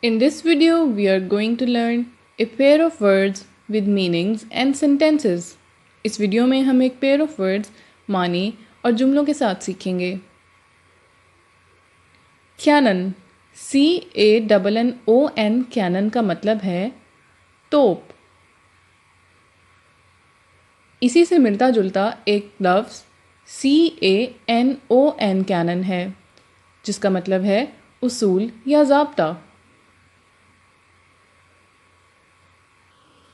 In this video, we are going to learn a pair of words with meanings and sentences. اس video میں ہم ایک pair of words معنی اور جملوں کے ساتھ سیکھیں گے. Cannon CANNON cannon کا مطلب ہے توپ. اسی سے ملتا جلتا ایک لفظ CANON cannon ہے جس کا مطلب ہے اصول یا ضابطہ.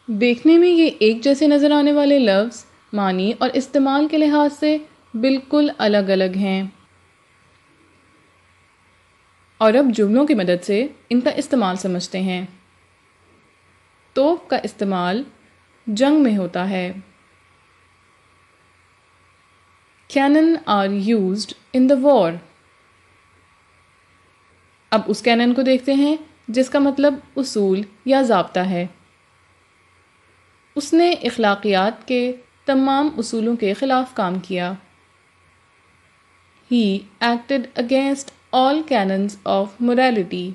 دیکھنے میں یہ ایک جیسے نظر آنے والے لفظ معنی اور استعمال کے لحاظ سے بالکل الگ الگ ہیں، اور اب جملوں کی مدد سے ان کا استعمال سمجھتے ہیں. توپ کا استعمال جنگ میں ہوتا ہے. Cannon are used in the war. اب اس کینن کو دیکھتے ہیں جس کا مطلب اصول یا ضابطہ ہے. اس نے اخلاقیات کے تمام اصولوں کے خلاف کام کیا. He acted against all canons of morality.